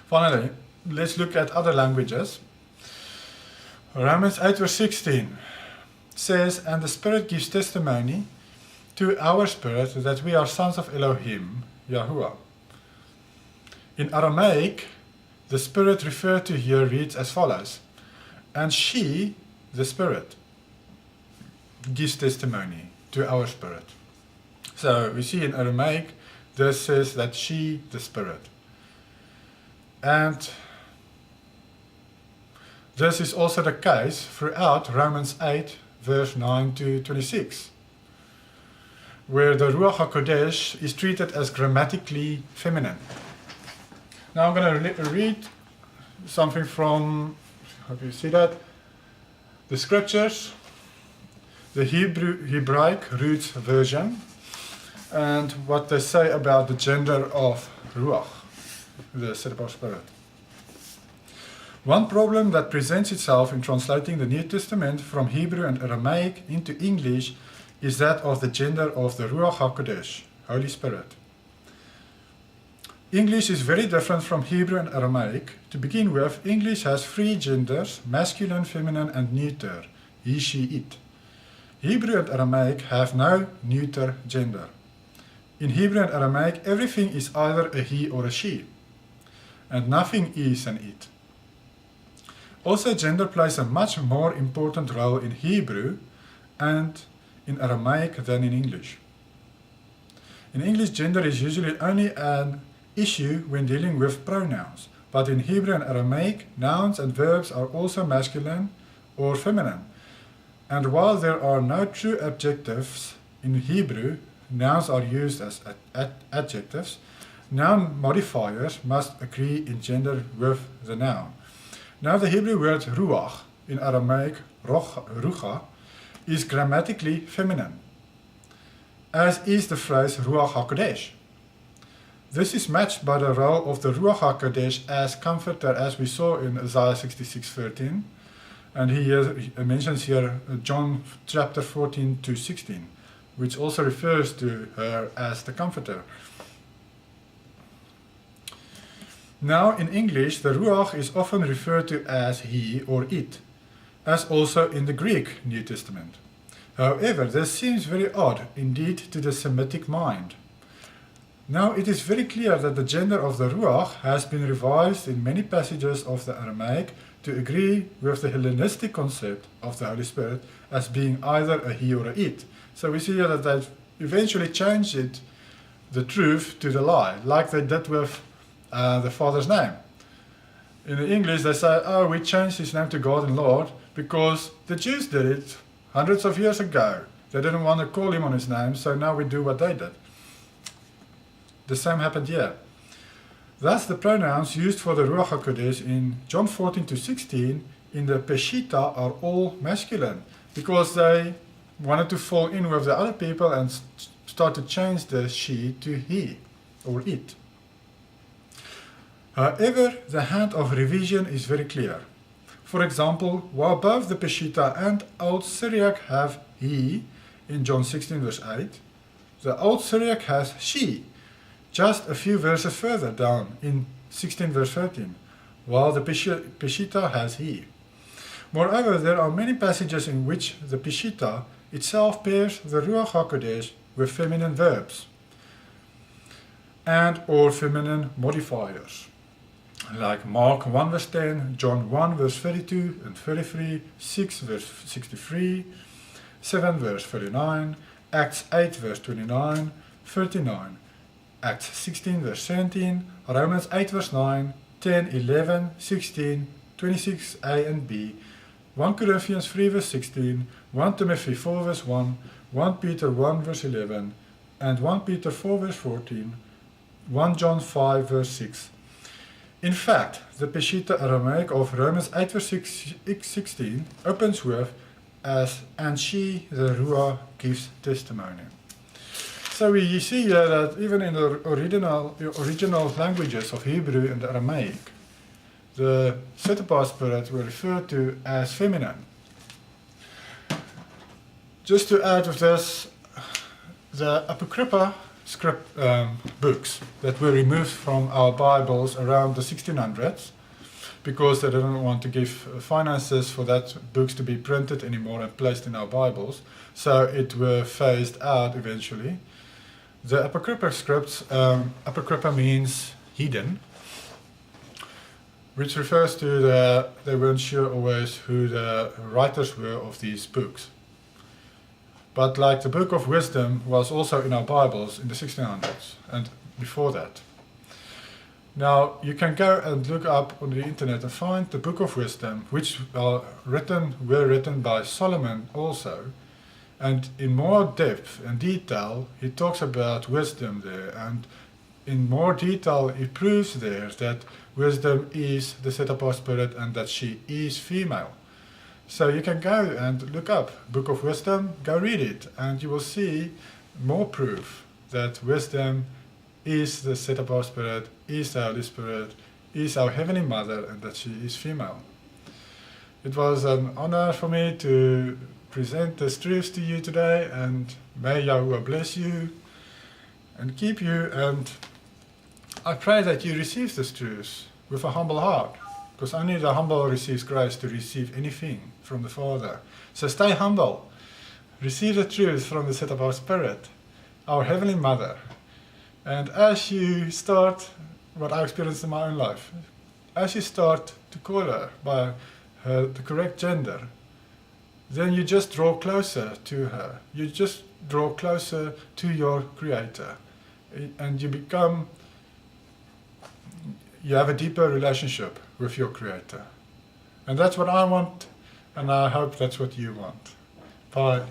Finally, let's look at other languages. Romans 8 verse 16 says, "And the Spirit gives testimony to our spirit that we are sons of Elohim, Yahuwah." In Aramaic, the Spirit referred to here reads as follows, "And she, the Spirit, gives testimony to our spirit." So we see in Aramaic, this says that she, the Spirit. And this is also the case throughout Romans 8, verse 9 to 26, where the Ruach HaKodesh is treated as grammatically feminine. Now I'm going to read something from, hope you see that, the scriptures, the Hebraic Roots version, and what they say about the gender of Ruach, the set apart spirit. One problem that presents itself in translating the New Testament from Hebrew and Aramaic into English is that of the gender of the Ruach HaKodesh, Holy Spirit. English is very different from Hebrew and Aramaic. To begin with, English has three genders, masculine, feminine, and neuter, he, she, it. Hebrew and Aramaic have no neuter gender. In Hebrew and Aramaic, everything is either a he or a she, and nothing is an it. Also, gender plays a much more important role in Hebrew and in Aramaic than in English. In English, gender is usually only an issue when dealing with pronouns, but in Hebrew and Aramaic, nouns and verbs are also masculine or feminine. And while there are no true adjectives in Hebrew, nouns are used as adjectives, noun modifiers must agree in gender with the noun. Now the Hebrew word ruach, in Aramaic rucha, is grammatically feminine, as is the phrase ruach hakodesh. This is matched by the role of the ruach hakodesh as comforter, as we saw in Isaiah 66:13, and he mentions here John chapter 14 to 16, which also refers to her as the comforter. Now in English, the ruach is often referred to as he or it, as also in the Greek New Testament. However, this seems very odd indeed to the Semitic mind. Now it is very clear that the gender of the ruach has been revised in many passages of the Aramaic to agree with the Hellenistic concept of the Holy Spirit as being either a he or a it. So we see here that they've eventually changed it, the truth to the lie, like they did with the Father's name. In English they say, oh, we changed his name to God and Lord because the Jews did it hundreds of years ago. They didn't want to call him on his name, so now we do what they did. The same happened here. Thus the pronouns used for the Ruach HaKodesh in John 14 to 16 in the Peshitta are all masculine because they wanted to fall in with the other people and start to change the she to he or it. However, the hand of revision is very clear. For example, while both the Peshitta and Old Syriac have he in John 16 verse 8, the Old Syriac has she just a few verses further down in 16 verse 13, while the Peshitta has he. Moreover, there are many passages in which the Peshitta itself pairs the Ruach HaKodesh with feminine verbs and or feminine modifiers, like Mark 1 verse 10, John 1 verse 32 and 33, 6 verse 63, 7 verse 39, Acts 8 verse 29, 39, Acts 16 verse 17, Romans 8 verse 9, 10, 11, 16, 26a and b, 1 Corinthians 3 verse 16, 1 Timothy 4 verse 1, 1 Peter 1 verse 11, and 1 Peter 4 verse 14, 1 John 5 verse 6. In fact, the Peshitta Aramaic of Romans 8 verse 16 opens with as, and she, the Ruach, gives testimony. So we see here that even in the original languages of Hebrew and Aramaic, the set apart spirit were referred to as feminine. Just to add with this, the Apocrypha script books that were removed from our Bibles around the 1600s because they didn't want to give finances for that books to be printed anymore and placed in our Bibles, so it were phased out eventually. The apocryphal scripts, apocrypha means hidden, which refers to they weren't sure always who the writers were of these books. But like the Book of Wisdom was also in our Bibles in the 1600s and before that. Now you can go and look up on the internet and find the Book of Wisdom, which were written by Solomon also. And in more depth and detail, he talks about wisdom there, and in more detail he proves there that wisdom is the set-apart spirit and that she is female. So you can go and look up Book of Wisdom, go read it, and you will see more proof that wisdom is the set-apart spirit, is the Holy Spirit, is our Heavenly Mother, and that she is female. It was an honor for me to present these truths to you today, and may Yahweh bless you and keep you, and I pray that you receive these truths with a humble heart, because only the humble receives grace to receive anything from the Father. So stay humble, receive the truth from the set-apart spirit, our Heavenly Mother. And as you start, what I experienced in my own life, as you start to call her by the correct gender, then you just draw closer to her. You just draw closer to your Creator. And you have a deeper relationship with your Creator. And that's what I want, and I hope that's what you want. Bye.